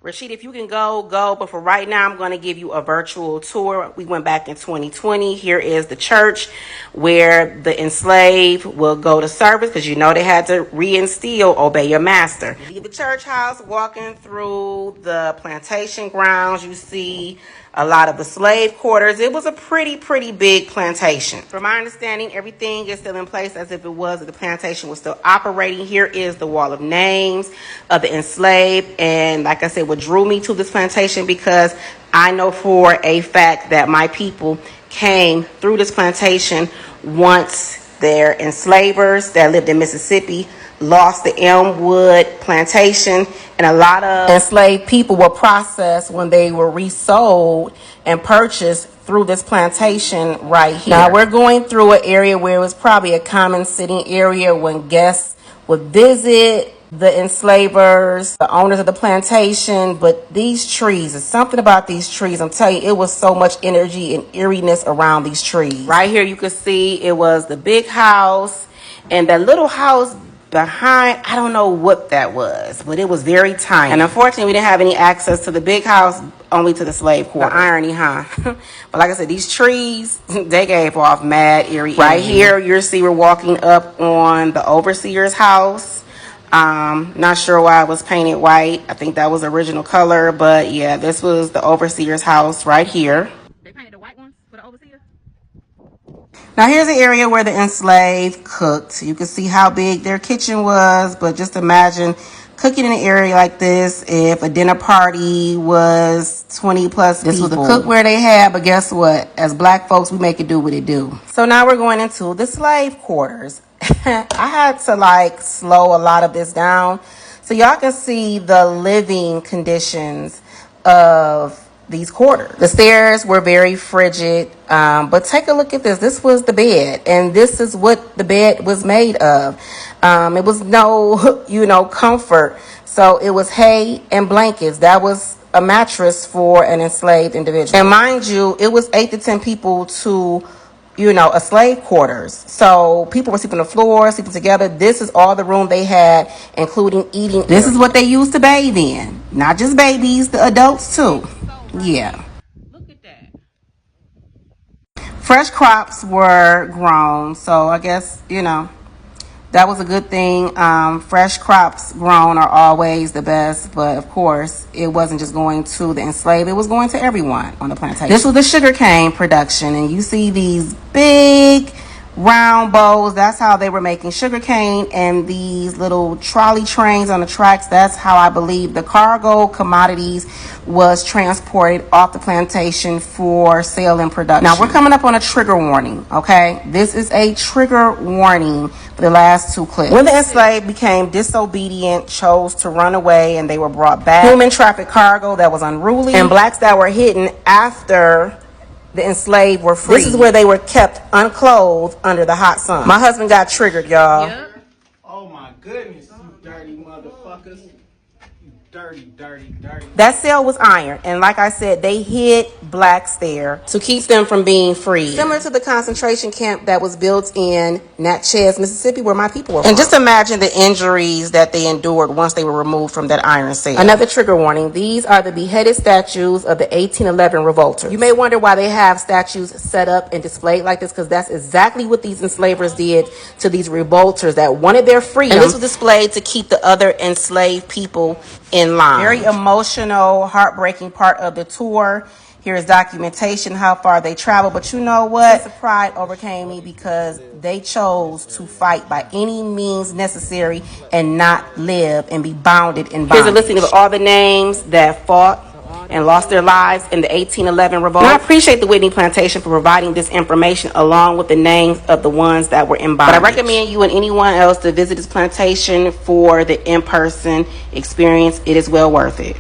Rashid, if you can go. But for right now, I'm going to give you a virtual tour. We went back in 2020. Here is the church where the enslaved will go to service, because you know they had to reinstill obey your master. You leave the church house, walking through the plantation grounds, you see a lot of the slave quarters. It was a pretty big plantation. From my understanding, everything is still in place as if it was, if the plantation was still operating. Here is the wall of names of the enslaved. And like I said, what drew me to this plantation, because I know for a fact that my people came through this plantation once their enslavers that lived in Mississippi lost the Elmwood plantation, and a lot of enslaved people were processed when they were resold and purchased through this plantation right here. Now we're going through an area where it was probably a common sitting area when guests would visit the enslavers, the owners of the plantation. But these trees, there's something about these trees. I'm telling you, it was so much energy and eeriness around these trees. Right here you can see it was the big house, and that little house behind, I don't know what that was, but it was very tiny. And unfortunately, we didn't have any access to the big house, only to the slave quarter. The irony, huh? But like I said, these trees, they gave off mad eerie. Right here, you'll see we're walking up on the overseer's house. Not sure why it was painted white. I think that was the original color, but yeah, this was the overseer's house right here. They painted the white ones for the overseer? Now here's the area where the enslaved cooked. You can see how big their kitchen was, but just imagine cooking in an area like this if a dinner party was 20 plus people. This was the cookware they had, but guess what? As black folks, we make it do what it do. So now we're going into the slave quarters. I had to slow a lot of this down so y'all can see the living conditions of these quarters. The stairs were very frigid, but take a look at this. This was the bed, and this is what the bed was made of. It was no, comfort. So it was hay and blankets. That was a mattress for an enslaved individual. And mind you, it was 8 to 10 people to, a slave quarters. So people were sleeping on the floor, sleeping together. This is all the room they had, including eating. This is what they used to bathe in. Not just babies, the adults too. Yeah. Look at that. Fresh crops were grown, so I guess, that was a good thing. Fresh crops grown are always the best, but of course, it wasn't just going to the enslaved, it was going to everyone on the plantation. This was the sugarcane production, and you see these big round bowls. That's how they were making sugarcane, and these little trolley trains on the tracks, that's how I believe the cargo commodities was transported off the plantation for sale and production. Now we're coming up on a trigger warning, okay? This is a trigger warning for the last 2 clips. When the enslaved became disobedient, chose to run away, and they were brought back, human traffic cargo that was unruly, and blacks that were hidden after the enslaved were free. This is where they were kept unclothed under the hot sun. My husband got triggered, y'all. Yep. Oh my goodness, you dirty motherfuckers. You dirty. That cell was iron, and like I said, they hid blacks there to keep them from being free. Similar to the concentration camp that was built in Natchez, Mississippi, where my people were from. And just imagine the injuries that they endured once they were removed from that iron cell. Another trigger warning. These are the beheaded statues of the 1811 revolters. You may wonder why they have statues set up and displayed like this, because that's exactly what these enslavers did to these revolters that wanted their freedom. And this was displayed to keep the other enslaved people in line. Very emotional, heartbreaking part of the tour. Here is documentation how far they traveled, but you know what? The pride overcame me because they chose to fight by any means necessary and not live and be bounded in bondage. Here's a listing of all the names that fought and lost their lives in the 1811 revolt. And I appreciate the Whitney Plantation for providing this information along with the names of the ones that were in bondage. But I recommend you and anyone else to visit this plantation for the in-person experience. It is well worth it.